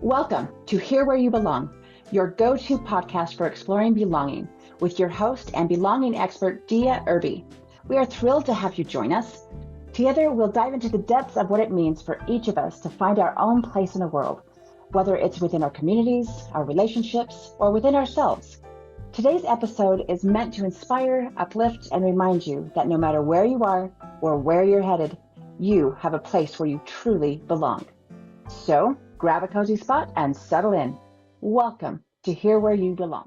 Welcome to Here Where You Belong, your go-to podcast for exploring belonging with your host and belonging expert, Dia Irby. We are thrilled to have you join us. Together, we'll dive into the depths of what it means for each of us to find our own place in the world, whether it's within our communities, our relationships, or within ourselves. Today's episode is meant to inspire, uplift, and remind you that no matter where you are or where you're headed, you have a place where you truly belong. So grab a cozy spot and settle in. Welcome to Here Where You Belong.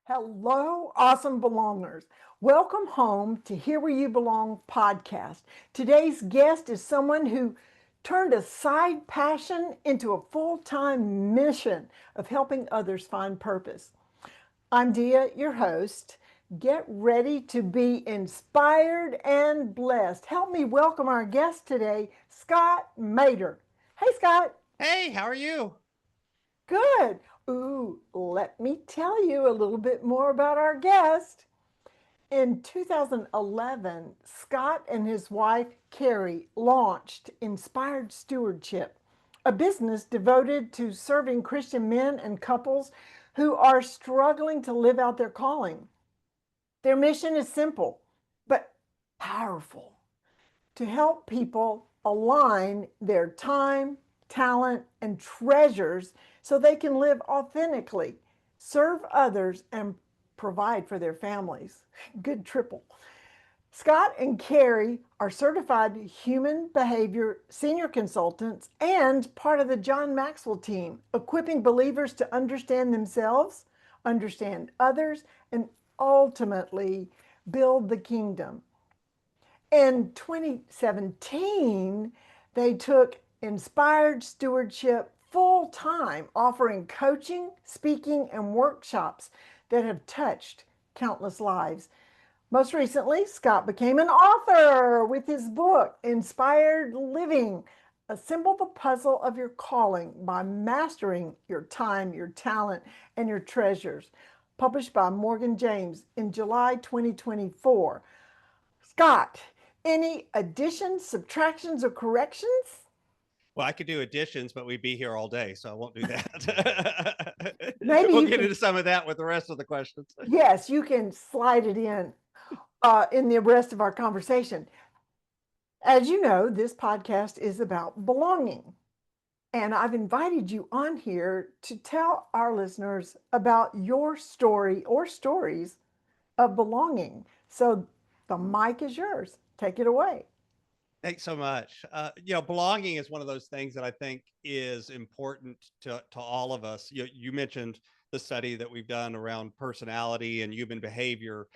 Hello, awesome belongers. Welcome home to Here Where You Belong podcast. Today's guest is someone who turned a side passion into a full-time mission of helping others find purpose. I'm Dia, your host. Get ready to be inspired and blessed. Help me welcome our guest today, Scott Maderer. Hey, Scott. Hey, how are you? Good. Ooh, let me tell you a little bit more about our guest. In 2011, Scott and his wife, Carrie, launched Inspired Stewardship, a business devoted to serving Christian men and couples who are struggling to live out their calling. Their mission is simple, but powerful: to help people align their time, talent, and treasures so they can live authentically, serve others, and provide for their families. Good triple. Scott and Carrie are certified human behavior senior consultants and part of the John Maxwell team, equipping believers to understand themselves, understand others, and ultimately build the kingdom. In 2017, they took Inspired Stewardship full-time, offering coaching, speaking, and workshops that have touched countless lives. Most recently, Scott became an author with his book, Inspired Living: Assemble the Puzzle of Your Calling by Mastering Your Time, Your Talent, and Your Treasures, published by Morgan James in July 2024. Scott, any additions, subtractions, or corrections? Well, I could do additions, but we'd be here all day, so I won't do that. Maybe we'll get into some of that with the rest of the questions. Yes, you can slide it in the rest of our conversation. As you know, this podcast is about belonging. And I've invited you on here to tell our listeners about your story or stories of belonging. So the mic is yours. Take it away. Thanks so much. Belonging is one of those things that I think is important to all of us. You mentioned the study that we've done around personality and human behavior.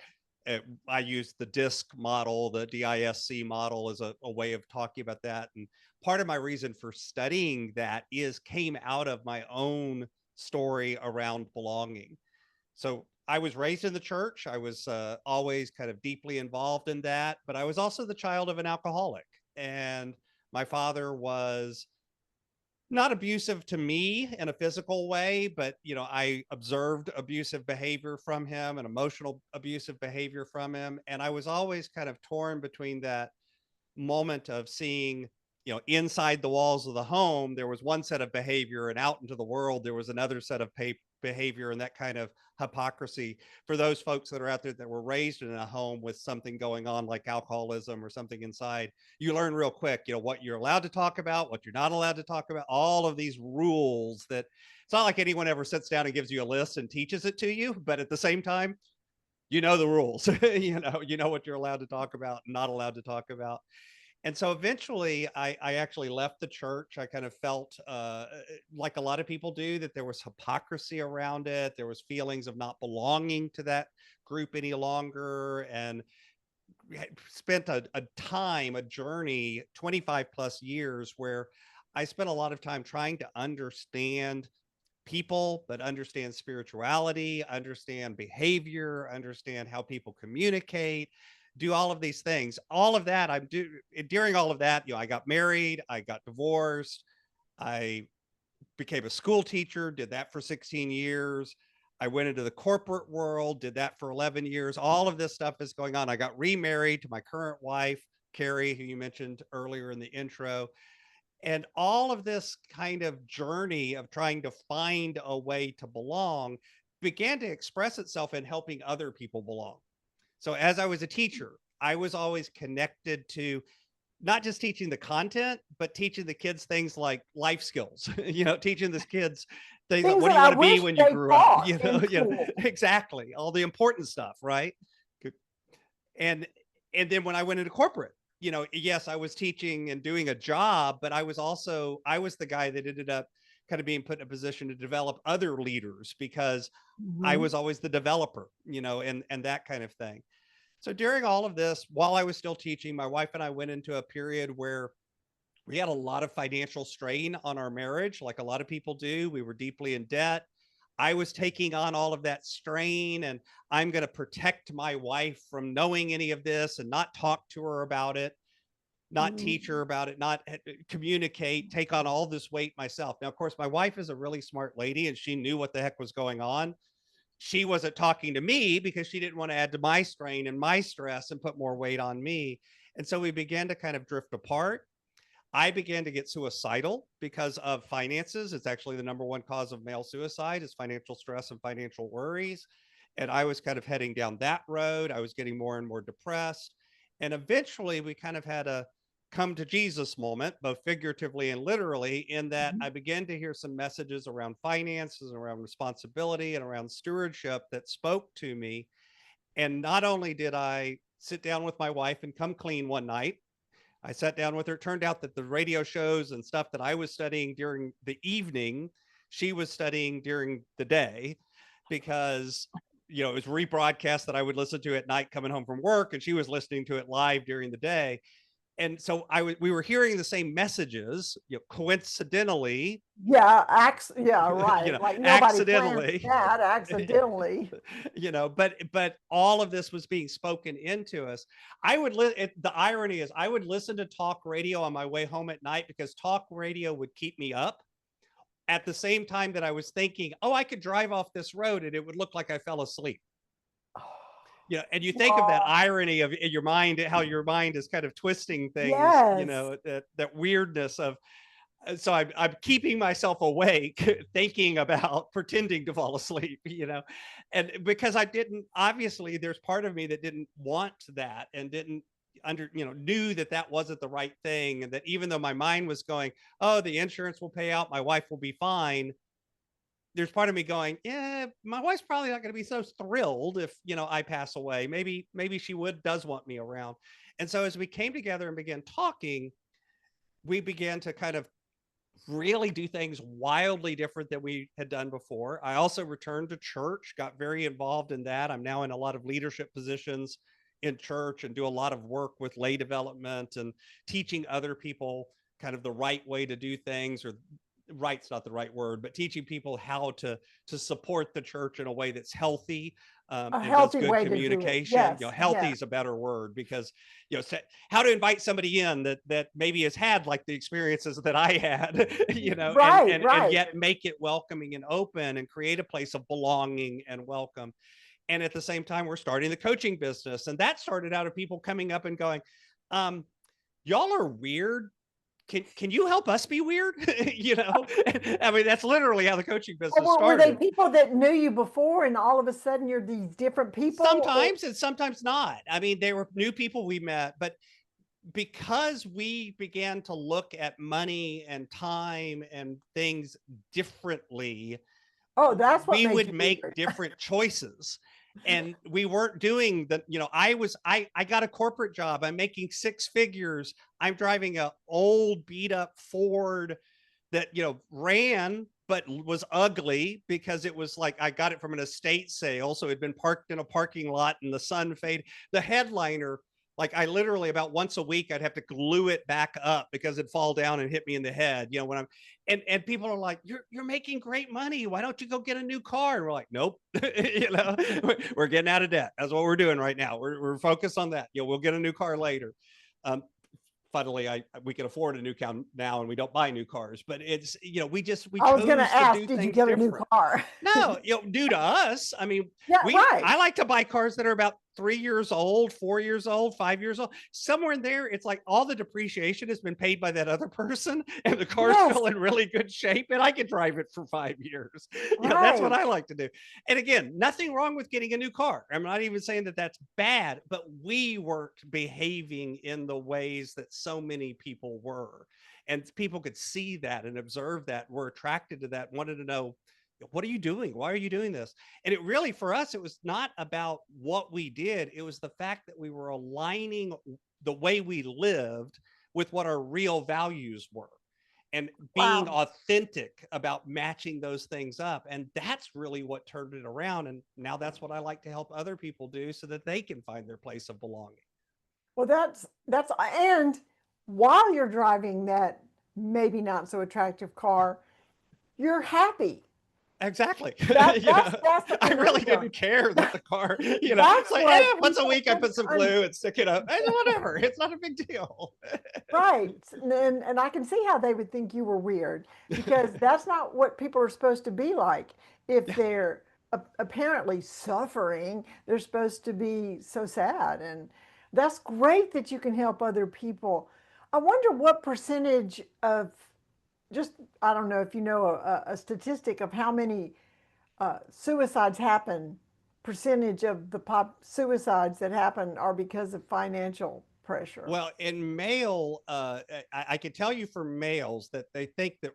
I use the DISC model, the DISC model, as a way of talking about that. And part of my reason for studying that came out of my own story around belonging. So I was raised in the church. I was always kind of deeply involved in that, but I was also the child of an alcoholic. And my father was not abusive to me in a physical way, but I observed abusive behavior from him and emotional abusive behavior from him. And I was always kind of torn between that moment of seeing, inside the walls of the home, there was one set of behavior, and out into the world, there was another set of behavior, and that kind of hypocrisy. For those folks that are out there that were raised in a home with something going on like alcoholism or something inside, you learn real quick, what you're allowed to talk about, what you're not allowed to talk about, all of these rules that it's not like anyone ever sits down and gives you a list and teaches it to you, but at the same time, the rules. you know what you're allowed to talk about, not allowed to talk about. And so eventually I actually left the church. I kind of felt like a lot of people do, that there was hypocrisy around it. There was feelings of not belonging to that group any longer, and spent a journey, 25 plus years, where I spent a lot of time trying to understand people, but understand spirituality, understand behavior, understand how people communicate, do all of these things. All of that during all of that, I got married, I got divorced, I became a school teacher, did that for 16 years. I went into the corporate world, did that for 11 years. All of this stuff is going on. I got remarried to my current wife, Carrie, who you mentioned earlier in the intro. And all of this kind of journey of trying to find a way to belong began to express itself in helping other people belong. So as I was a teacher, I was always connected to not just teaching the content, but teaching the kids things like life skills, teaching the kids things like, Things what do that you I want to be wish when you they grew up? taught in school. Exactly. All the important stuff. Right. And, and then when I went into corporate, yes, I was teaching and doing a job, but I was the guy that ended up kind of being put in a position to develop other leaders because I was always the developer, and that kind of thing. So during all of this, while I was still teaching, my wife and I went into a period where we had a lot of financial strain on our marriage, like a lot of people do. We were deeply in debt. I was taking on all of that strain, and I'm going to protect my wife from knowing any of this and not talk to her about it, not teach her about it, not communicate, take on all this weight myself. Now, of course, my wife is a really smart lady and she knew what the heck was going on. She wasn't talking to me because she didn't want to add to my strain and my stress and put more weight on me. And so we began to kind of drift apart. I began to get suicidal because of finances. It's actually the number one cause of male suicide is financial stress and financial worries. And I was kind of heading down that road. I was getting more and more depressed. And eventually we kind of had a come to Jesus moment, both figuratively and literally, in that I began to hear some messages around finances, around responsibility, and around stewardship that spoke to me. And not only did I sit down with my wife and come clean one night, I sat down with her. It turned out that the radio shows and stuff that I was studying during the evening, she was studying during the day because, it was rebroadcast that I would listen to at night coming home from work, and she was listening to it live during the day. And so we were hearing the same messages, coincidentally. Yeah, right. Like nobody plans Accidentally. that accidentally. But all of this was being spoken into us. The irony is I would listen to talk radio on my way home at night because talk radio would keep me up at the same time that I was thinking, oh, I could drive off this road and it would look like I fell asleep. And you think of that irony of in your mind, how your mind is kind of twisting things, that weirdness of, so I'm keeping myself awake, thinking about pretending to fall asleep, and because obviously there's part of me that didn't want that and didn't knew that wasn't the right thing. And that even though my mind was going, oh, the insurance will pay out, my wife will be fine. There's part of me going, yeah, my wife's probably not going to be so thrilled if, I pass away. Maybe she does want me around. And so as we came together and began talking, we began to kind of really do things wildly different than we had done before. I also returned to church, got very involved in that. I'm now in a lot of leadership positions in church and do a lot of work with lay development and teaching other people kind of the right way to do things, or right's not the right word, but teaching people how to support the church in a way that's healthy, and does good communication. Healthy is a better word, because how to invite somebody in that maybe has had like the experiences that I had, and yet make it welcoming and open and create a place of belonging and welcome. And at the same time, we're starting the coaching business, and that started out of people coming up and going, y'all are weird. Can you help us be weird? I mean, that's literally how the coaching business started. Were they people that knew you before and all of a sudden you're these different people? Sometimes and sometimes not. I mean, they were new people we met, but because we began to look at money and time and things differently, that's what we would make different choices. And we weren't doing the, I got a corporate job. I'm making six figures. I'm driving a old beat up Ford that, ran, but was ugly because it was like, I got it from an estate sale. So it had been parked in a parking lot and the sun faded. The headliner, like I literally about once a week, I'd have to glue it back up because it'd fall down and hit me in the head. When I'm, and people are like, you're making great money. Why don't you go get a new car? And we're like, nope, we're getting out of debt. That's what we're doing right now. We're focused on that. We'll get a new car later. Funnily, we can afford a new car now, and we don't buy new cars. But it's we I was going to ask, did you get a new car? No, new to us. I mean, I like to buy cars that are about 3 years old, 4 years old, 5 years old, somewhere in there, it's like all the depreciation has been paid by that other person and the car's Yes, still in really good shape and I can drive it for 5 years. That's what right. I like to do. And again, nothing wrong with getting a new car. I'm not even saying that that's bad, but we weren't behaving in the ways that so many people were. And people could see that and observe that, were attracted to that, wanted to know, what are you doing? Why are you doing this? And it really, for us, it was not about what we did. It was the fact that we were aligning the way we lived with what our real values were and being Wow. authentic about matching those things up. And that's really what turned it around. And now that's what I like to help other people do so that they can find their place of belonging. Well, and while you're driving that maybe not so attractive car, you're happy. Exactly. That's the I really conundrum. didn't care that the car, That's it's like, what once a people week I put some couldn't glue and stick it up. Whatever. It's not a big deal. right. And I can see how they would think you were weird because that's not what people are supposed to be like. If they're apparently suffering, they're supposed to be so sad. And that's great that you can help other people. I wonder what percentage of just, I don't know if you know a statistic of how many suicides happen, percentage of the suicides that happen are because of financial pressure. Well, in male, I can tell you for males that they think that,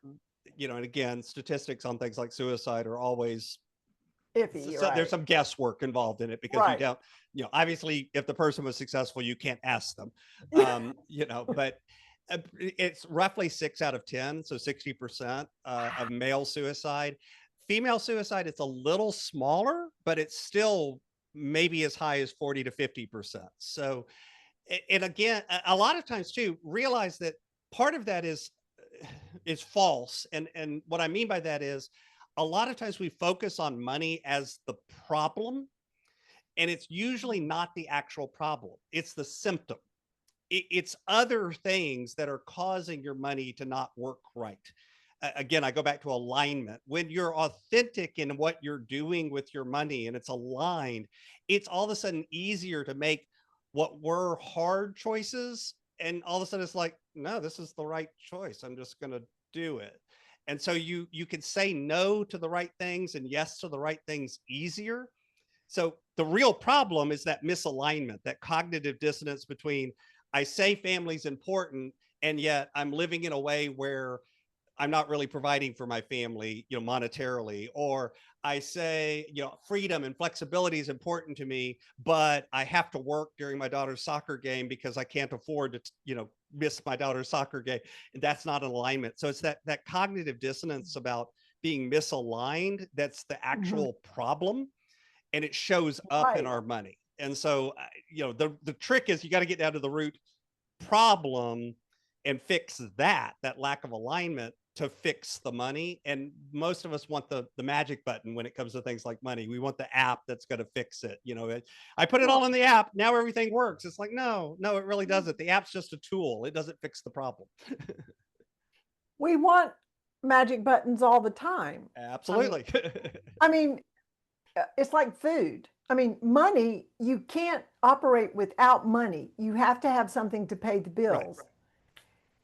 and again, statistics on things like suicide are always, Iffy, so there's right? some guesswork involved in it because you Right. don't, obviously if the person was successful, you can't ask them, but it's roughly 6 out of 10. So 60% of male suicide. Female suicide, it's a little smaller, but it's still maybe as high as 40 to 50%. So, and again, a lot of times too, realize that part of that is false. And what I mean by that is a lot of times we focus on money as the problem, and it's usually not the actual problem. It's the symptom. It's other things that are causing your money to not work right. Again, I go back to alignment. When you're authentic in what you're doing with your money and it's aligned, it's all of a sudden easier to make what were hard choices. And all of a sudden it's like, no, this is the right choice. I'm just going to do it. And so you can say no to the right things and yes to the right things easier. So the real problem is that misalignment, that cognitive dissonance between I say family's important, and yet I'm living in a way where I'm not really providing for my family, monetarily, or I say, freedom and flexibility is important to me, but I have to work during my daughter's soccer game because I can't afford to, miss my daughter's soccer game. And that's not an alignment. So it's that cognitive dissonance about being misaligned. That's the Mhm. actual problem. And it shows up in Right. our money. And so, the trick is you got to get down to the root problem and fix that lack of alignment to fix the money. And most of us want the magic button when it comes to things like money. We want the app that's going to fix it. I put it all Well, in the app. Now everything works. It's like, no, it really doesn't. The app's just a tool. It doesn't fix the problem. we want magic buttons all the time. I mean, Absolutely. I mean, it's like food. I mean, money, you can't operate without money. You have to have something to pay the Right. bills.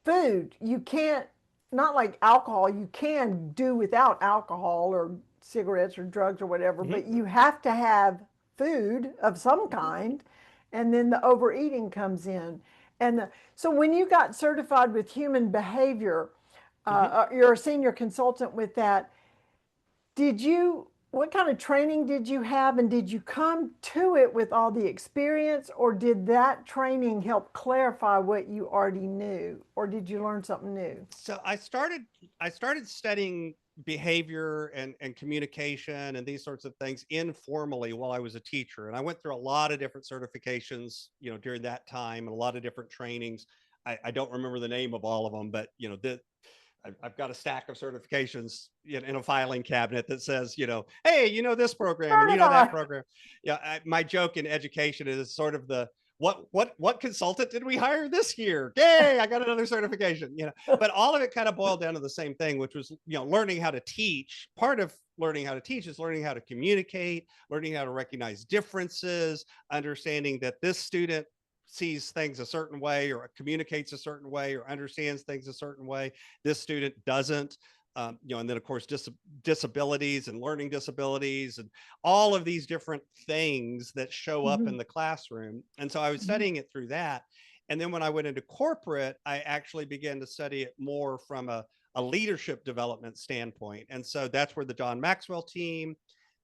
Food, you can't, not like alcohol, you can do without alcohol or cigarettes or drugs or whatever, Mm-hmm. but you have to have food of some kind. And then the overeating comes in. So when you got certified with human behavior, Mm-hmm. you're a senior consultant with that. What kind of training did you have, and did you come to it with all the experience, or did that training help clarify what you already knew, or did you learn something new? So I started studying behavior and communication and these sorts of things informally while I was a teacher. And I went through a lot of different certifications, during that time, and a lot of different trainings. I don't remember the name of all of them, but I've got a stack of certifications in a filing cabinet that says, hey, this program Turn and it on. that program. Yeah, my joke in education is sort of the what consultant did we hire this year? Yay, I got another certification, but all of it kind of boiled down to the same thing, which was, learning how to teach. Part of learning how to teach is learning how to communicate, learning how to recognize differences, understanding that this student sees things a certain way or communicates a certain way or understands things a certain way. This student doesn't. And then of course disabilities and learning disabilities and all of these different things that show up in the classroom. And so I was studying it through that. And then when I went into corporate, I actually began to study it more from a leadership development standpoint. And so that's where the John Maxwell team,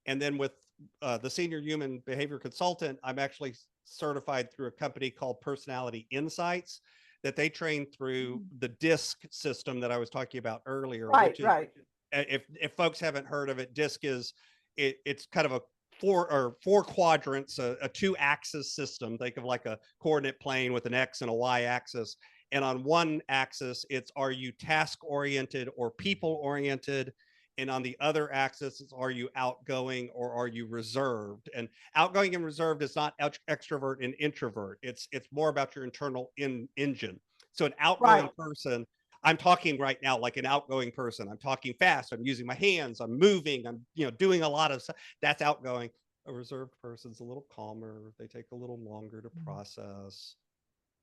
and then with the senior human behavior consultant, I'm actually certified through a company called Personality Insights, that they train through the DISC system that I was talking about earlier. Right, right. If folks haven't heard of it, DISC is it's kind of a four quadrants, a 2-axis system. Think of like a coordinate plane with an X and a Y axis. And on one axis, it's are you task oriented or people oriented? And on the other axis is are you outgoing or are you reserved? And outgoing and reserved is not extrovert and introvert. It's more about your internal engine. So an outgoing person, I'm talking right now like an outgoing person. I'm talking fast. I'm using my hands. I'm moving. I'm doing a lot of stuff. That's outgoing. A reserved person's a little calmer. They take a little longer to process.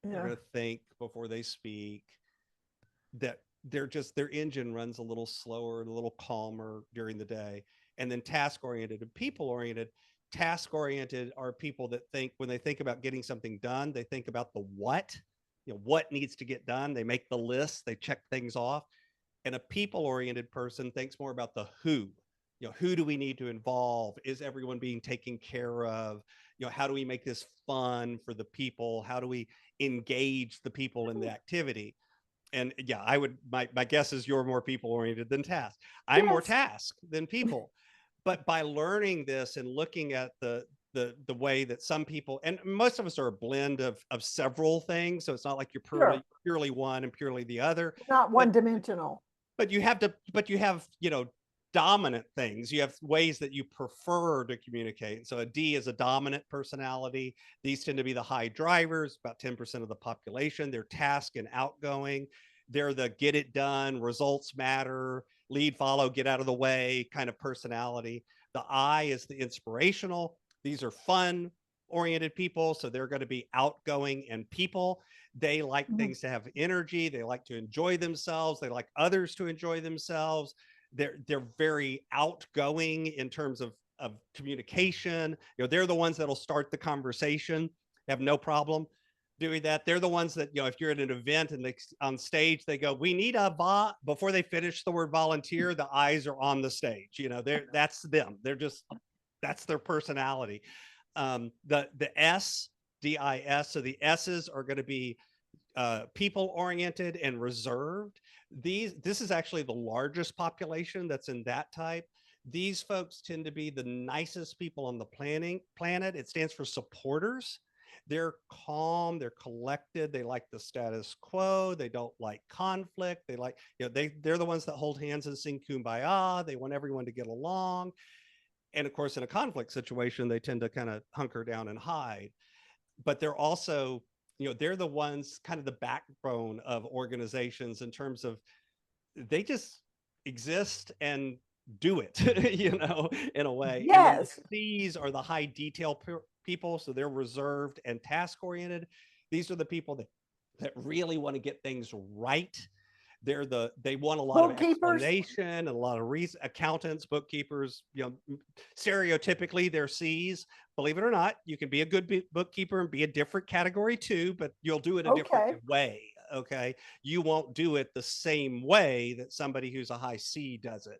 They're going to think before they speak. That their engine runs a little slower and a little calmer during the day. And then task oriented and people oriented. Task oriented are people that think, when they think about getting something done, they think about the what needs to get done. They make the list, they check things off. And a people oriented person thinks more about the who. Who do we need to involve? Is everyone being taken care of? How do we make this fun for the people? How do we engage the people in the activity? And yeah, my guess is you're more people oriented than task. I'm more task than people. But by learning this and looking at the way that some people, and most of us are a blend of several things. So it's not like you're purely one and purely the other. Not one dimensional. But you have dominant things. You have ways that you prefer to communicate. So a D is a dominant personality. These tend to be the high drivers, about 10% of the population. They're task and outgoing. They're the get it done, results matter, lead, follow, get out of the way kind of personality. The I is the inspirational. These are fun oriented people. So they're going to be outgoing and people. They like things to have energy. They like to enjoy themselves. They like others to enjoy themselves. They're very outgoing in terms of communication. They're the ones that'll start the conversation, have no problem doing that. They're the ones that, if you're at an event and they on stage, they go, we need a before they finish the word volunteer, the eyes are on the stage. That's them. That's their personality. The S, DIS, so the S's are going to be people oriented and reserved. This is actually the largest population that's in that type. These folks tend to be the nicest people on the planet. It stands for supporters. They're calm, they're collected, they like the status quo, they don't like conflict, they like, they're the ones that hold hands and sing Kumbaya, they want everyone to get along. And of course, in a conflict situation, they tend to kind of hunker down and hide. But they're also, they're the ones kind of the backbone of organizations in terms of they just exist and do it, in a way. Yes. And these are the high detail people. So they're reserved and task oriented. These are the people that really want to get things right. They want a lot of explanation and a lot of reason. Accountants, bookkeepers, stereotypically they're C's. Believe it or not, you can be a good bookkeeper and be a different category too, but you'll do it a different way. Okay. You won't do it the same way that somebody who's a high C does it.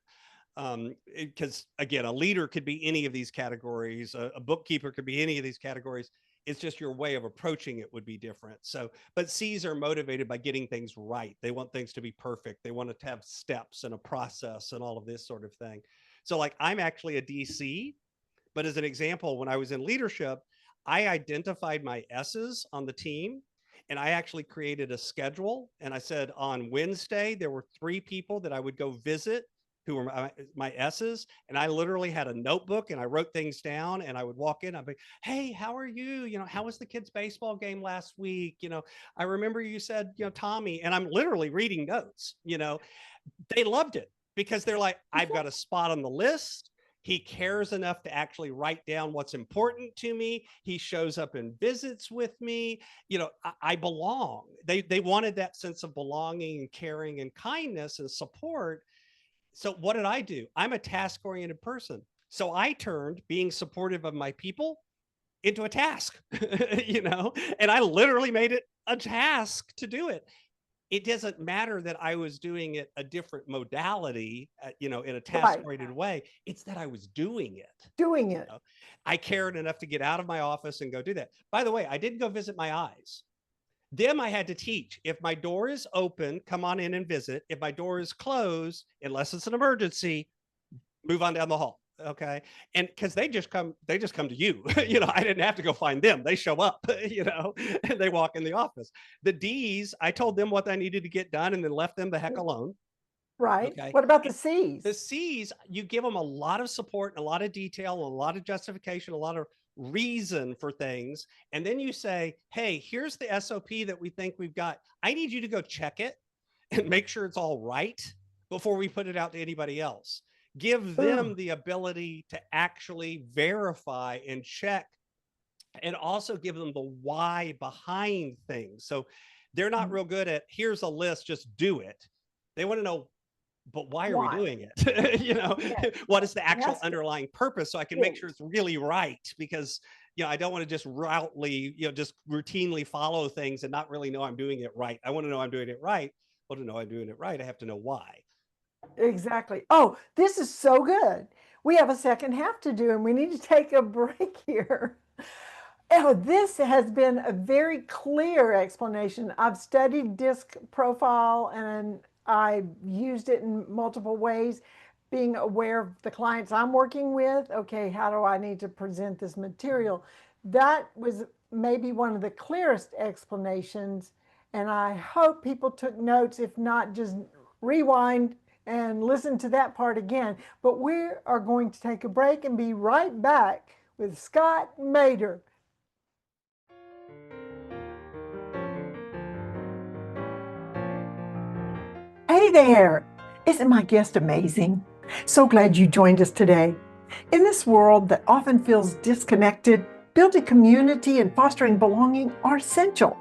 Because again, a leader could be any of these categories. A bookkeeper could be any of these categories. It's just your way of approaching it would be different. So, but C's are motivated by getting things right. They want things to be perfect. They want to have steps and a process and all of this sort of thing. So like I'm actually a DC, but as an example, when I was in leadership, I identified my S's on the team and I actually created a schedule. And I said on Wednesday, there were 3 people that I would go visit who were my S's. And I literally had a notebook and I wrote things down, and I would walk in, I'd be, hey, how are you? How was the kids' baseball game last week? I remember you said, Tommy, and I'm literally reading notes. They loved it because they're like, I've got a spot on the list. He cares enough to actually write down what's important to me. He shows up and visits with me. I belong. They wanted that sense of belonging and caring and kindness and support. So what did I do? I'm a task-oriented person. So I turned being supportive of my people into a task, and I literally made it a task to do it. It doesn't matter that I was doing it a different modality, in a task-oriented way. It's that I was doing it. I cared enough to get out of my office and go do that. By the way, I didn't go visit my eyes. Them I had to teach. If my door is open, come on in and visit. If my door is closed, unless it's an emergency, move on down the hall. Okay. And because they just come to you. I didn't have to go find them. They show up, and they walk in the office. The D's, I told them what I needed to get done and then left them the heck alone. Right. Okay. What about the C's? The C's, you give them a lot of support, and a lot of detail, a lot of justification, a lot of reason for things. And then you say, hey, here's the SOP that we think we've got. I need you to go check it and make sure it's all right before we put it out to anybody else. Give them the ability to actually verify and check, and also give them the why behind things. So they're not real good at, here's a list, just do it. They want to know, but why are we doing it? What is the actual underlying purpose, so I can make sure it's really right? Because I don't want to just just routinely follow things and not really know I'm doing it right. I want to know I'm doing it right. Well, to know I'm doing it right, I have to know why. Exactly. Oh, this is so good. We have a second half to do, and we need to take a break here. Oh, this has been a very clear explanation. I've studied disc profile and I've used it in multiple ways, being aware of the clients I'm working with. Okay, how do I need to present this material? That was maybe one of the clearest explanations, and I hope people took notes. If not, just rewind and listen to that part again. But we are going to take a break and be right back with Scott Maderer. Hey there! Isn't my guest amazing? So glad you joined us today. In this world that often feels disconnected, building community and fostering belonging are essential.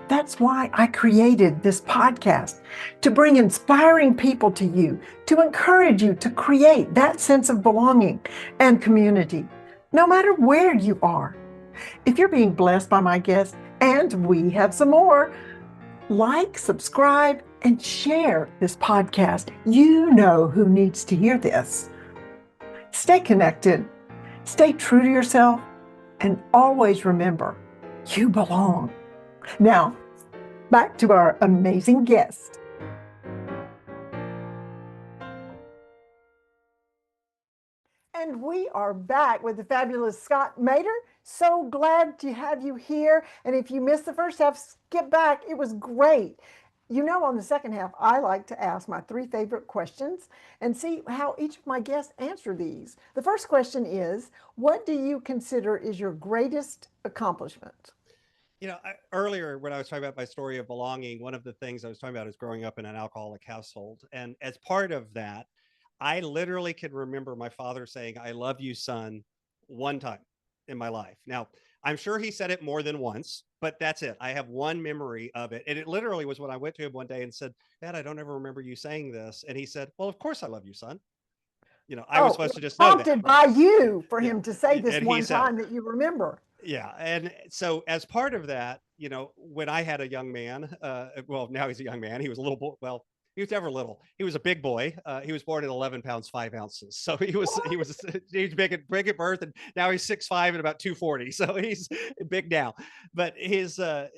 That's why I created this podcast, to bring inspiring people to you, to encourage you to create that sense of belonging and community, no matter where you are. If you're being blessed by my guest, and we have some more, like, subscribe, and share this podcast. You know who needs to hear this. Stay connected, stay true to yourself, and always remember, you belong. Now, back to our amazing guest. And we are back with the fabulous Scott Maderer. So glad to have you here. And if you missed the first half, skip back. It was great. On the second half, I like to ask my 3 favorite questions and see how each of my guests answer these. The first question is, what do you consider is your greatest accomplishment? Earlier when I was talking about my story of belonging, one of the things I was talking about is growing up in an alcoholic household. And as part of that, I literally can remember my father saying, I love you, son, one time in my life. Now, I'm sure he said it more than once, but that's it. I have one memory of it. And it literally was when I went to him one day and said, Dad, I don't ever remember you saying this. And he said, well, of course I love you, son. I was supposed to just know that. Prompted by you for him to say this one time that you remember. Yeah. And so as part of that, when I had a young man, well, now he's a young man. He was a little boy. Well, he was never little. He was a big boy. He was born at 11 pounds, 5 ounces. So he was big at birth, and now he's 6'5" and about 240. So he's big now. But his, I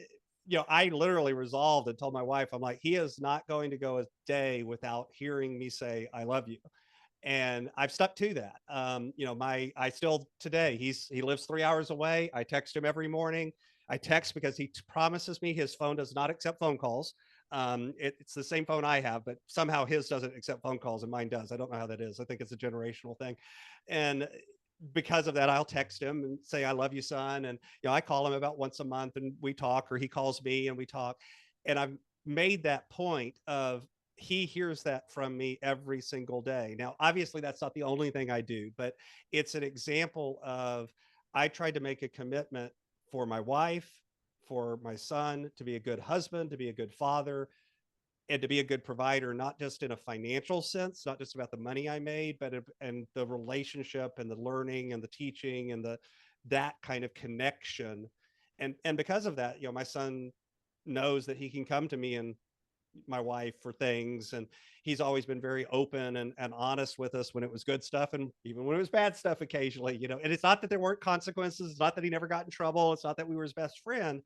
literally resolved and told my wife, I'm like, he is not going to go a day without hearing me say, I love you. And I've stuck to that. I still today, he lives 3 hours away. I text him every morning. I text because he promises me his phone does not accept phone calls. It's the same phone I have, but somehow his doesn't accept phone calls and mine does. I don't know how that is. I think it's a generational thing. And because of that, I'll text him and say, I love you, son. And, I call him about once a month and we talk, or he calls me and we talk. And I've made that point of, he hears that from me every single day. Now, obviously that's not the only thing I do, but it's an example of, I tried to make a commitment for my wife, for my son, to be a good husband, to be a good father, and to be a good provider, not just in a financial sense, not just about the money I made, but and the relationship and the learning and the teaching and that kind of connection. And because of that, my son knows that he can come to me and my wife for things, and he's always been very open and honest with us when it was good stuff and even when it was bad stuff occasionally. And it's not that there weren't consequences, it's not that he never got in trouble, it's not that we were his best friend,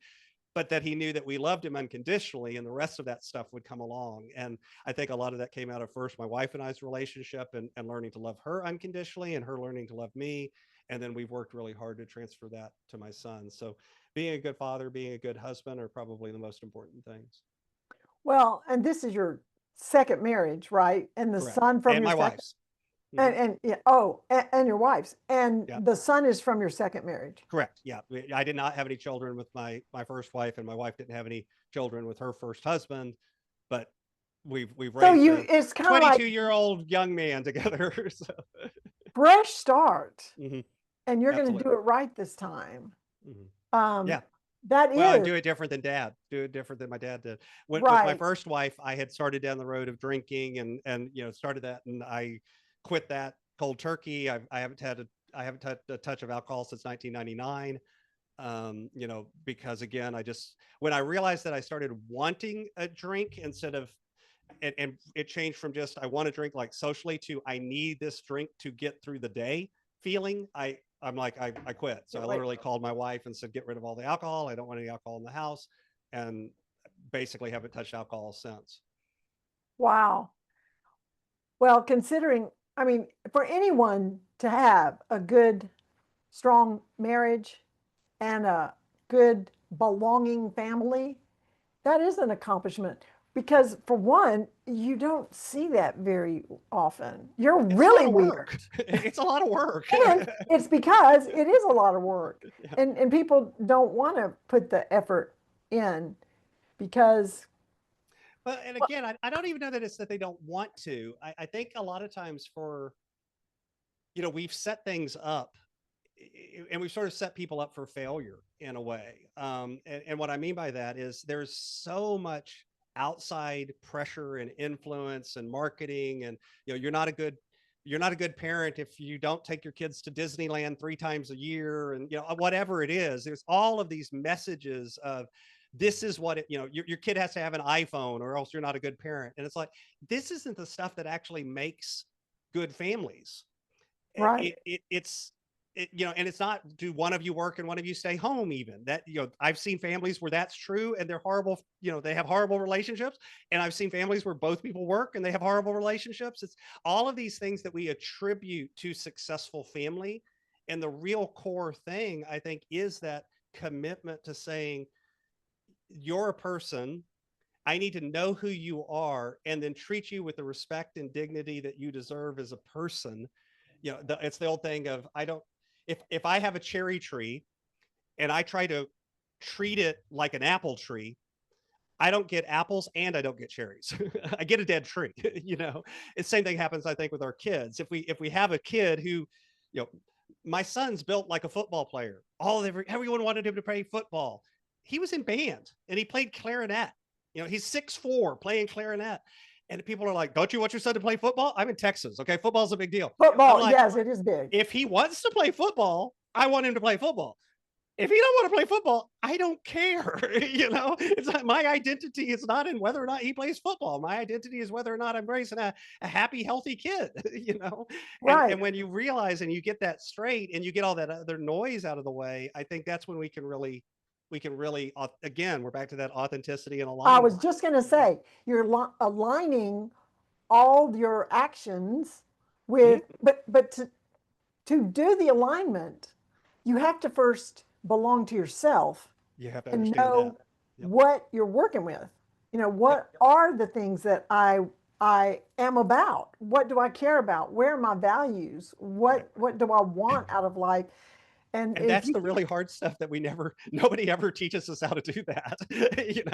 but that he knew that we loved him unconditionally, and the rest of that stuff would come along. And I think a lot of that came out of, first, my wife and I's relationship and learning to love her unconditionally, and her learning to love me. And then we've worked really hard to transfer that to my son. So being a good father, being a good husband are probably the most important things. Well, and this is your second marriage, right? And the Correct. son from and your my second, wife's. and yeah, and your wife's, and the son is from your second marriage. Correct. Yeah, I did not have any children with my first wife, and my wife didn't have any children with her first husband, but we've raised it's kind of like 22-year-old young man together. So. Fresh start, Mm-hmm. and you're going to do it right this time. Mm-hmm. Yeah. And do it different than Dad. Do it different than my dad did. With my first wife, I had started down the road of drinking and started that, and I quit that cold turkey. I haven't had a touch of alcohol since 1999. Because again, when I realized that I started wanting a drink instead of, and it changed from just, I want to drink like socially, to I need this drink to get through the day feeling. I'm like, I quit. So I literally called my wife and said, get rid of all the alcohol. I don't want any alcohol in the house. And basically haven't touched alcohol since. Wow. Well, considering, for anyone to have a good, strong marriage and a good, belonging family, that is an accomplishment. Because for one, you don't see that very often. You're really weird. It's a lot of work. And it's because it is a lot of work. Yeah. And people don't want to put the effort in because. But, and again, I don't even know that it's that they don't want to. I think a lot of times we've set things up, and we've sort of set people up for failure in a way. And what I mean by that is there's so much outside pressure and influence and marketing, and you're not a good parent if you don't take your kids to Disneyland 3 times a year, and whatever it is. There's all of these messages of, this is what your kid has to have an iPhone or else you're not a good parent. And it's like, this isn't the stuff that actually makes good families. Right. And it's not, do one of you work and one of you stay home, even that, I've seen families where that's true and they're horrible, they have horrible relationships. And I've seen families where both people work and they have horrible relationships. It's all of these things that we attribute to successful family. And the real core thing, I think, is that commitment to saying, you're a person, I need to know who you are, and then treat you with the respect and dignity that you deserve as a person. It's the old thing of, if I have a cherry tree and I try to treat it like an apple tree, I don't get apples and I don't get cherries. I get a dead tree. The same thing happens, I think, with our kids. If we have a kid who, my son's built like a football player. Everyone wanted him to play football. He was in band and he played clarinet. He's 6'4", playing clarinet. And people are like, don't you want your son to play football? I'm in Texas. Okay. Football's a big deal. Football. Like, yes, it is big. If he wants to play football, I want him to play football. If he don't want to play football, I don't care. It's not, my identity is not in whether or not he plays football. My identity is whether or not I'm raising a happy, healthy kid, Right. And when you realize and you get that straight and you get all that other noise out of the way, I think that's when we can really, again, we're back to that authenticity and alignment. I was just going to say, you're aligning all your actions with, but to do the alignment, you have to first belong to yourself. You have to and know what you're working with. what are the things that I am about? What do I care about? Where are my values? Right. What do I want out of life? And And if that's you the really hard stuff that nobody ever teaches us how to do that.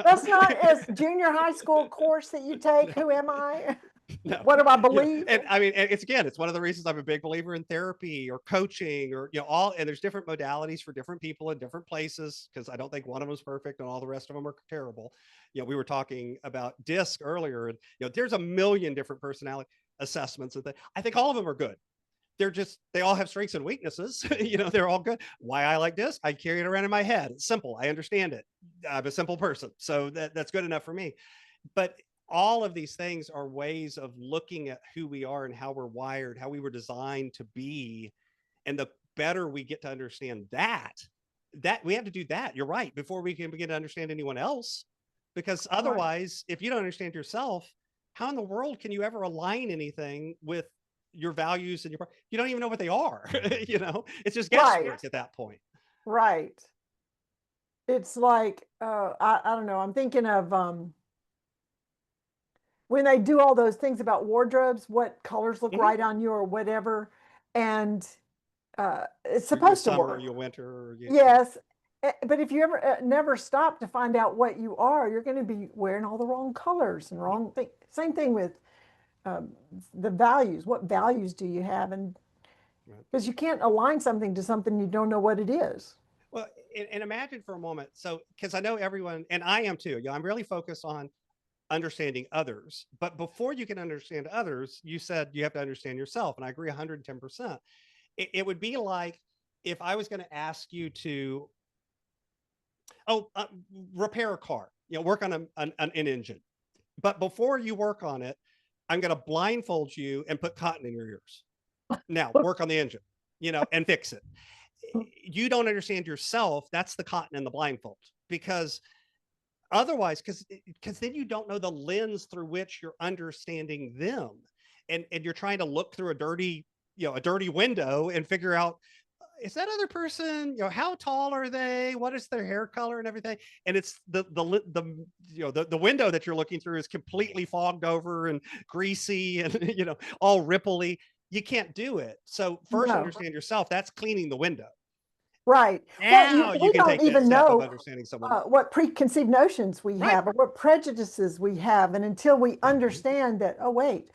That's not a junior high school course that you take. No, Who am I? no. What do I believe? And I mean, it's one of the reasons I'm a big believer in therapy or coaching or, and there's different modalities for different people in different places, because I don't think one of them is perfect and all the rest of them are terrible. We were talking about DISC earlier, and, there's a million different personality assessments. And I think all of them are good. They all have strengths and weaknesses. They're all good. Why I like DISC, I carry it around in my head. It's simple. I understand it. I'm a simple person. So that's good enough for me. But all of these things are ways of looking at who we are and how we're wired, how we were designed to be. And the better we get to understand that we have to do that. You're right. Before we can begin to understand anyone else, because otherwise, if you don't understand yourself, how in the world can you ever align anything with your values and you don't even know what they are? It's just guesswork at that point. Right. It's like, I don't know. I'm thinking of, when they do all those things about wardrobes, what colors look right on you or whatever. And it's supposed to summer work. or your winter. Or yes. But if you ever never stop to find out what you are, you're going to be wearing all the wrong colors and wrong thing. Same thing with the values. What values do you have? And because you can't align something to something you don't know what it is. Well, and imagine for a moment. So, because I know everyone, and I am too, I'm really focused on understanding others. But before you can understand others, you said you have to understand yourself. And I agree 110%. It would be like if I was going to ask you to, repair a car, work on an engine. But before you work on it, I'm going to blindfold you and put cotton in your ears. Now work on the engine, and fix it. You don't understand yourself. That's the cotton and the blindfold, because otherwise, because then you don't know the lens through which you're understanding them, and you're trying to look through a dirty window and figure out, is that other person, how tall are they, what is their hair color and everything. And it's the window that you're looking through is completely fogged over and greasy and all ripply. You can't do it. So first understand yourself. That's cleaning the window. Right. Now well, you can don't take even that step know of understanding someone. what preconceived notions we have or what prejudices we have. And until we understand that, oh, wait,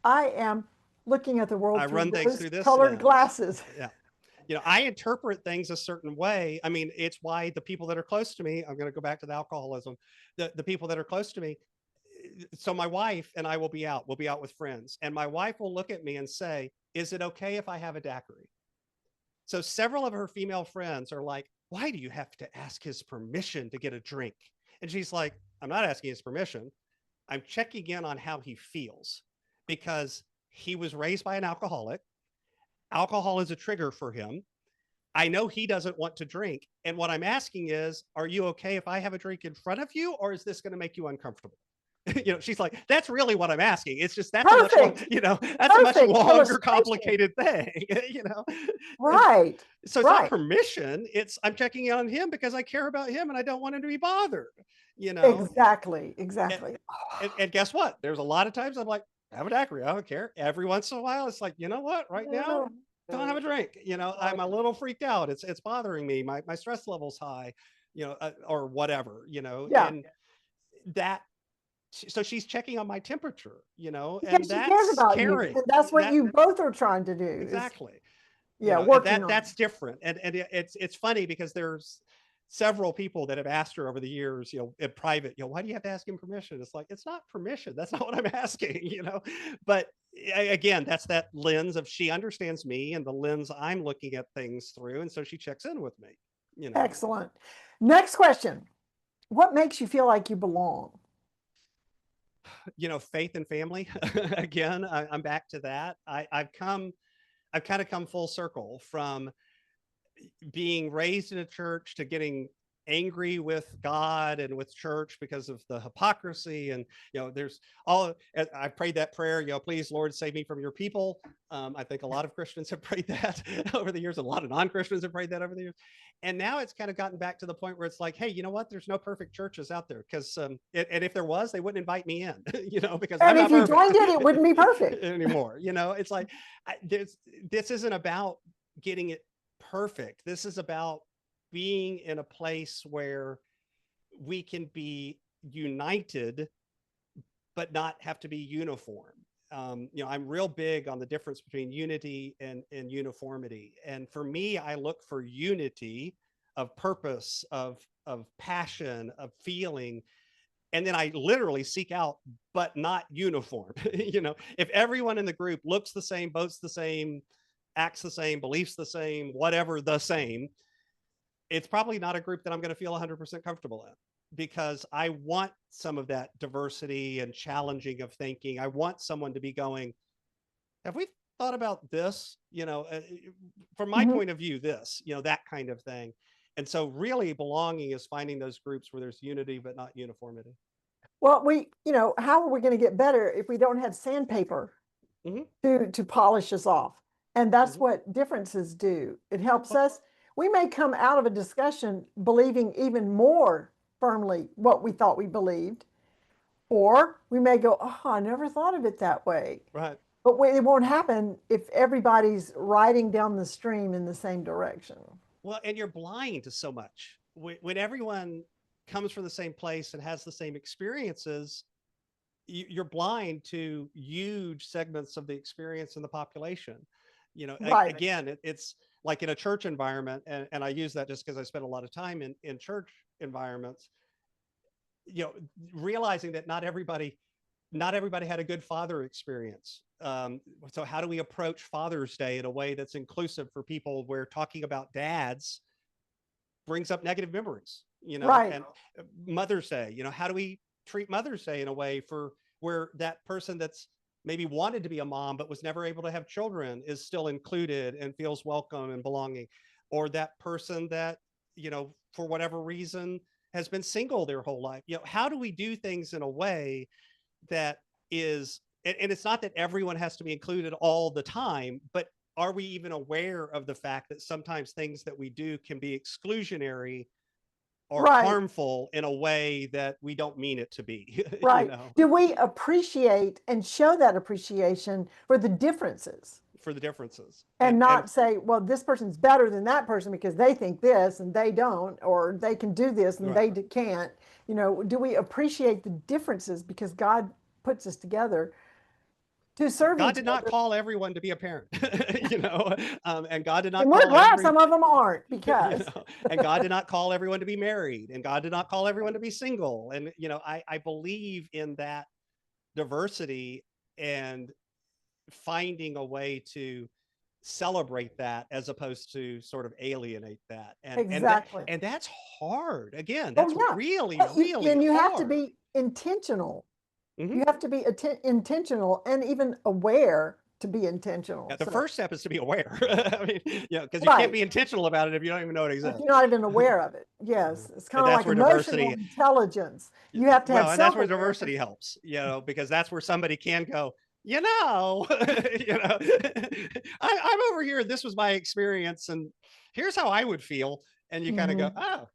I am looking at the world through those colored glasses. Yeah. I interpret things a certain way. I mean, it's why the people that are close to me, I'm going to go back to the alcoholism, the people that are close to me. So my wife and I we'll be out with friends, and my wife will look at me and say, is it okay if I have a daiquiri? So several of her female friends are like, why do you have to ask his permission to get a drink? And she's like, I'm not asking his permission. I'm checking in on how he feels, because he was raised by an alcoholic. Alcohol is a trigger for him. I know he doesn't want to drink. And what I'm asking is, are you okay if I have a drink in front of you, or is this going to make you uncomfortable? She's like, that's really what I'm asking. It's just, that's Perfect. That's a much longer, complicated thing, Right. So it's not permission. It's, I'm checking in on him because I care about him and I don't want him to be bothered, Exactly. And guess what? There's a lot of times I'm like, have a daiquiri. I don't care. Every once in a while, it's like, you know what? Right now, don't have a drink. I'm a little freaked out. It's bothering me. My stress level's high, or whatever, and that. So she's checking on my temperature, because and she cares about caring. You. And that's what you both are trying to do. Exactly. Working that's different. And it's funny because there's several people that have asked her over the years, in private, why do you have to ask him permission? It's like, it's not permission. That's not what I'm asking, But again, that's that lens of, she understands me and the lens I'm looking at things through. And so she checks in with me, Excellent. Next question. What makes you feel like you belong? Faith and family. Again, I'm back to that. I've kind of come full circle from being raised in a church to getting angry with God and with church because of the hypocrisy. And, there's all, I prayed that prayer, please, Lord, save me from your people. I think a lot of Christians have prayed that over the years. A lot of non-Christians have prayed that over the years. And now it's kind of gotten back to the point where it's like, hey, you know what? There's no perfect churches out there, because and if there was, they wouldn't invite me in, because And I'm if not you perfect joined it wouldn't be perfect anymore. It's like, this isn't about getting it perfect. This is about being in a place where we can be united, but not have to be uniform. I'm real big on the difference between unity and uniformity. And for me, I look for unity of purpose, of passion, of feeling. And then I literally seek out, but not uniform. If everyone in the group looks the same, votes the same, acts the same, beliefs the same, whatever the same, it's probably not a group that I'm going to feel 100% comfortable in, because I want some of that diversity and challenging of thinking. I want someone to be going, have we thought about this? From my point of view, this, that kind of thing. And so really belonging is finding those groups where there's unity, but not uniformity. Well, how are we going to get better if we don't have sandpaper to polish us off? And that's what differences do. It helps us. We may come out of a discussion believing even more firmly what we thought we believed, or we may go, oh, I never thought of it that way. Right. But it won't happen if everybody's riding down the stream in the same direction. Well, and you're blind to so much. When everyone comes from the same place and has the same experiences, you're blind to huge segments of the experience in the population. Right. Again, it's like in a church environment, and I use that just because I spent a lot of time in church environments, realizing that not everybody had a good father experience. So how do we approach Father's Day in a way that's inclusive for people, where talking about dads brings up negative memories, Right. And Mother's Day, how do we treat Mother's Day in a way where that person that's maybe wanted to be a mom but was never able to have children is still included and feels welcome and belonging, or that person that, for whatever reason has been single their whole life. How do we do things in a way that is, and it's not that everyone has to be included all the time, but are we even aware of the fact that sometimes things that we do can be exclusionary or harmful in a way that we don't mean it to be? Right. Do we appreciate and show that appreciation for the differences? And not say, well, this person's better than that person because they think this and they don't, or they can do this and they can't. Do we appreciate the differences because God puts us together to serve God each did not other? call everyone to be a parent, and God did not. And we're glad some of them aren't, because and God did not call everyone to be married, and God did not call everyone to be single. And I believe in that diversity and finding a way to celebrate that as opposed to sort of alienate that. Exactly. And that's hard. Again, that's really hard. And you have to be intentional. You have to be intentional and even aware to be intentional. Yeah, the first step is to be aware. I mean, because you can't be intentional about it if you don't even know it exists. If you're not even aware of it. Yes, it's kind of like emotional intelligence. You have to have and that's where diversity helps. Because that's where somebody can go, I'm over here. This was my experience, and here's how I would feel. And you kind of go, oh.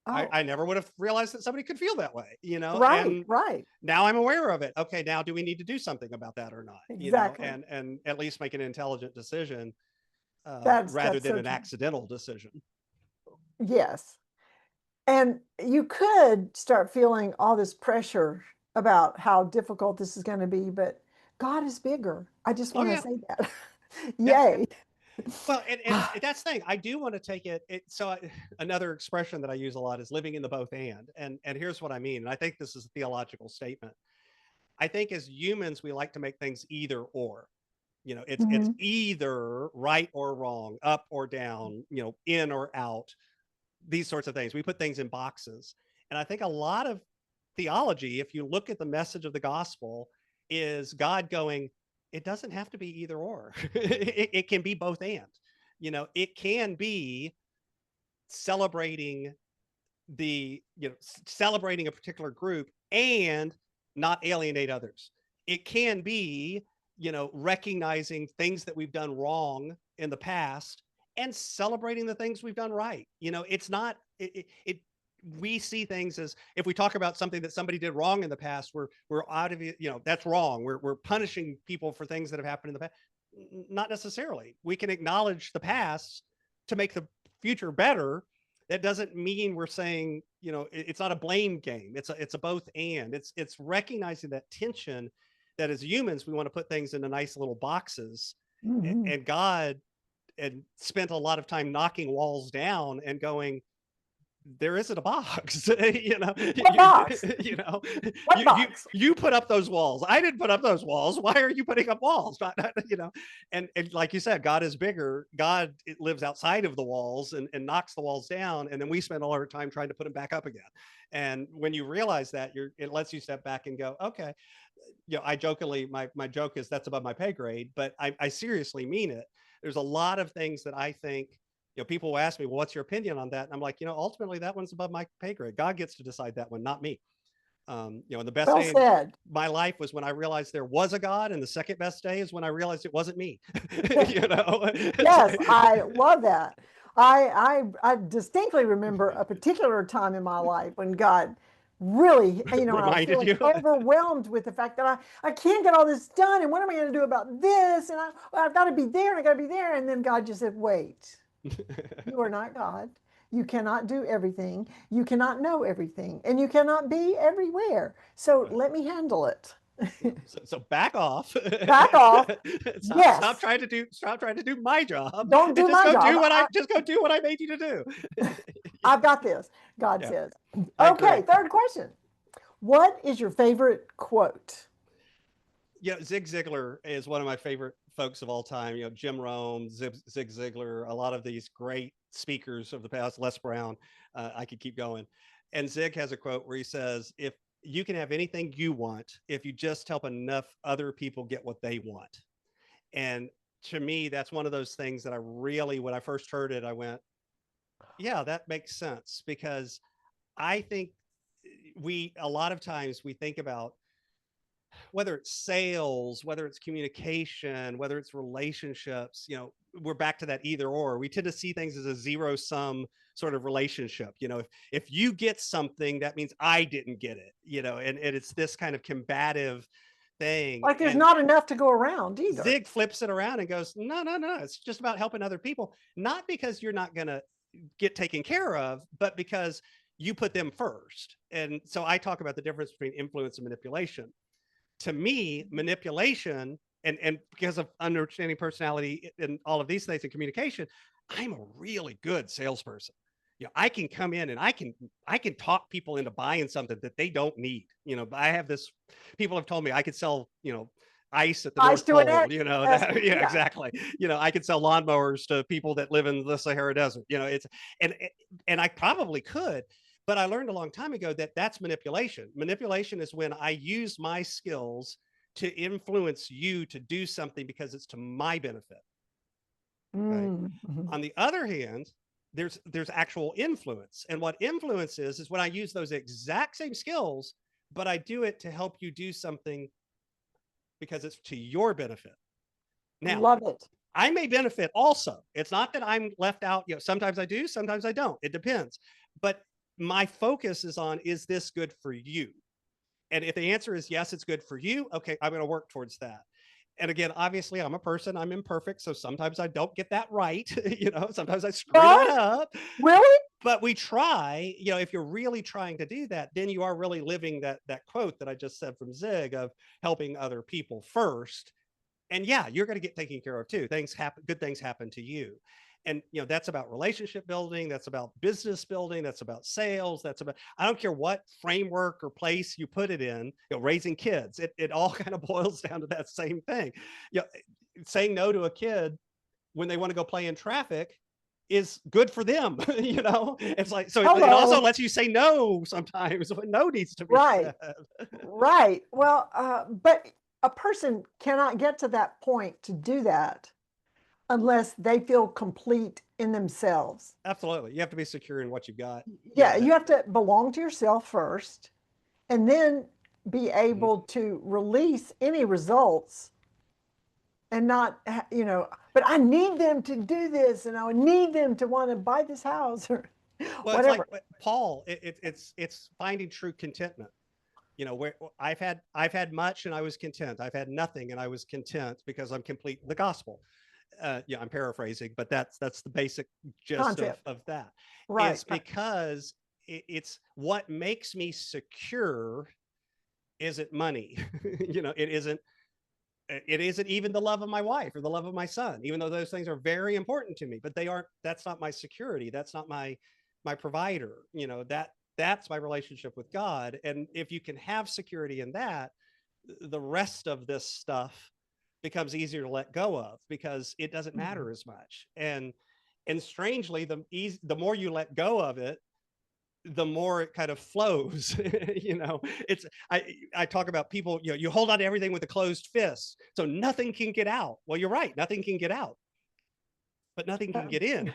I never would have realized that somebody could feel that way, Right. Now I'm aware of it. Okay, now do we need to do something about that or not? Exactly. And at least make an intelligent decision rather than an accidental decision. Yes. And you could start feeling all this pressure about how difficult this is going to be, but God is bigger. I just want to say that. Yay. Well, and that's the thing. I do want to take it. Another expression that I use a lot is living in the both and here's what I mean. And I think this is a theological statement. I think as humans, we like to make things either or. It's either right or wrong, up or down, in or out, these sorts of things. We put things in boxes. And I think a lot of theology, if you look at the message of the gospel, is God going, it doesn't have to be either or. It can be both and. It can be celebrating celebrating a particular group and not alienate others. It can be, recognizing things that we've done wrong in the past and celebrating the things we've done right. It's not, we see things as, if we talk about something that somebody did wrong in the past, we're out of it, that's wrong. We're punishing people for things that have happened in the past. Not necessarily. We can acknowledge the past to make the future better. That doesn't mean we're saying, it's not a blame game. It's a both and. It's recognizing that tension, that as humans we want to put things into nice little boxes, and God spent a lot of time knocking walls down and going, there isn't a box. Box? You put up those walls. I didn't put up those walls. Why are you putting up walls? And like you said, God is bigger. God lives outside of the walls and knocks the walls down. And then we spend all our time trying to put them back up again. And when you realize that, it lets you step back and go, okay, I jokingly, my joke is that's above my pay grade, but I seriously mean it. There's a lot of things that I think, people will ask me, well, what's your opinion on that? And I'm like, ultimately that one's above my pay grade. God gets to decide that one, not me. And the best day of my life was when I realized there was a God, and the second best day is when I realized it wasn't me. Yes, I love that. I distinctly remember a particular time in my life when God really, I was feeling overwhelmed with the fact that I can't get all this done, and what am I going to do about this? And I've got to be there, and I got to be there. And then God just said, wait. You are not God. You cannot do everything. You cannot know everything, and you cannot be everywhere. So let me handle it. So back off. Back off. Yes. Stop trying to do my job. Don't do my job. Just go do what I made you to do. I've got this, God says. Okay, third question. What is your favorite quote? Zig Ziglar is one of my favorite folks of all time. Jim Rohn, Zig Ziglar, a lot of these great speakers of the past, Les Brown, I could keep going. And Zig has a quote where he says, if you can have anything you want, if you just help enough other people get what they want. And to me, that's one of those things that I really, when I first heard it, I went, yeah, that makes sense. Because I think a lot of times we think about, whether it's sales, whether it's communication, whether it's relationships, we're back to that either or. We tend to see things as a zero sum sort of relationship. If you get something, that means I didn't get it, and it's this kind of combative thing. Like there's not enough to go around either. Zig flips it around and goes, no. It's just about helping other people. Not because you're not going to get taken care of, but because you put them first. And so I talk about the difference between influence and manipulation. To me, manipulation, and because of understanding personality and all of these things in communication, I'm a really good salesperson. I can come in and I can talk people into buying something that they don't need. I have this, people have told me I could sell, ice at the North Pole, exactly. I could sell lawnmowers to people that live in the Sahara Desert, and I probably could. But I learned a long time ago that that's manipulation. Manipulation is when I use my skills to influence you to do something because it's to my benefit. Okay? Mm-hmm. On the other hand, there's actual influence. And what influence is when I use those exact same skills, but I do it to help you do something because it's to your benefit. Now, love it. I may benefit also. It's not that I'm left out. Sometimes I do, sometimes I don't. It depends. But my focus is on, is this good for you? And if the answer is yes, it's good for you. Okay, I'm going to work towards that. And again, obviously I'm a person, I'm imperfect. So sometimes I don't get that right. Sometimes I screw that up. Really? But we try, if you're really trying to do that, then you are really living that quote that I just said from Zig of helping other people first. And yeah, you're going to get taken care of too. Good things happen to you. And, that's about relationship building. That's about business building. That's about sales. That's about, I don't care what framework or place you put it in, raising kids, it all kind of boils down to that same thing. Saying no to a kid when they want to go play in traffic is good for them. It's like, so it also lets you say no sometimes when no needs to be said. Right. Well, but a person cannot get to that point to do that unless they feel complete in themselves. Absolutely. You have to be secure in what you've got. Yeah, you have to belong to yourself first, and then be able to release any results and not, but I need them to do this, and I need them to want to buy this house or Well, whatever. it's like Paul, it's finding true contentment. Where I've had much and I was content. I've had nothing and I was content because I'm complete in the gospel. I'm paraphrasing, but that's the basic gist of that. Right. It's because it's what makes me secure isn't money. It isn't even the love of my wife or the love of my son, even though those things are very important to me, but that's not my security. That's not my provider. That's my relationship with God. And if you can have security in that, the rest of this stuff becomes easier to let go of because it doesn't matter as much. And strangely, the more you let go of it, the more it kind of flows. I talk about people, you hold on to everything with a closed fist, so nothing can get out. Well, you're right, nothing can get out, but nothing can get in.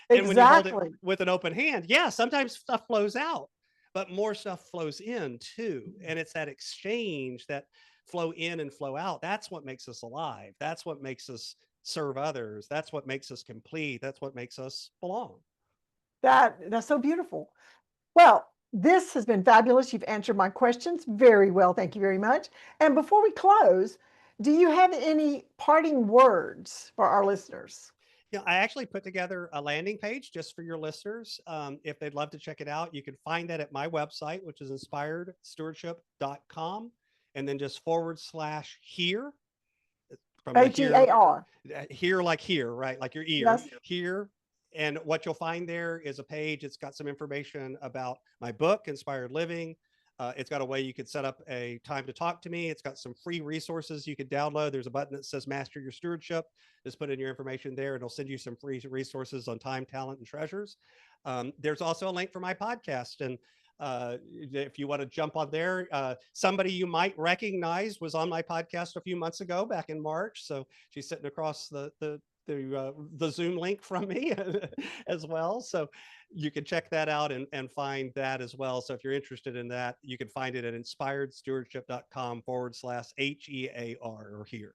And when you hold it with an open hand, sometimes stuff flows out, but more stuff flows in too. And it's that exchange, that flow in and flow out, that's what makes us alive. That's what makes us serve others. That's what makes us complete. That's what makes us belong. That's so beautiful. Well, this has been fabulous. You've answered my questions very well. Thank you very much. And before we close, do you have any parting words for our listeners? I actually put together a landing page just for your listeners. If they'd love to check it out, you can find that at my website, which is inspiredstewardship.com, and then just /here. From HEAR. Here, like here, right? Like your ear. Yes. Here. And what you'll find there is a page. It's got some information about my book, Inspired Living. It's got a way you could set up a time to talk to me. It's got some free resources you could download. There's a button that says Master Your Stewardship. Just put in your information there, and it'll send you some free resources on time, talent, and treasures. There's also a link for my podcast. And if you want to jump on there, somebody you might recognize was on my podcast a few months ago, back in March. So she's sitting across the Zoom link from me as well. So you can check that out and find that as well. So if you're interested in that, you can find it at inspiredstewardship.com /HEAR or here.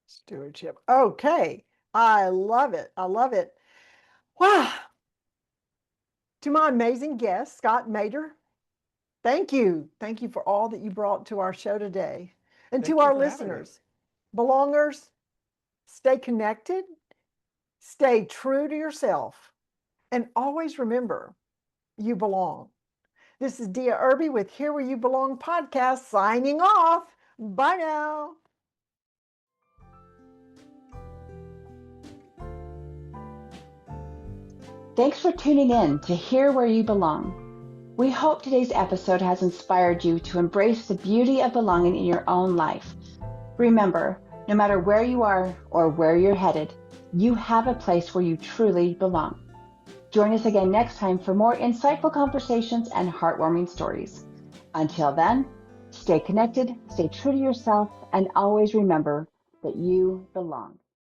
Stewardship. Okay. I love it. I love it. Wow. To my amazing guest, Scott Maderer, thank you. Thank you for all that you brought to our show today. And to our listeners, belongers, stay connected, stay true to yourself, and always remember, you belong. This is Dia Irby with Here Where You Belong podcast, signing off. Bye now. Thanks for tuning in to Here Where You Belong. We hope today's episode has inspired you to embrace the beauty of belonging in your own life. Remember, no matter where you are or where you're headed, you have a place where you truly belong. Join us again next time for more insightful conversations and heartwarming stories. Until then, stay connected, stay true to yourself, and always remember that you belong.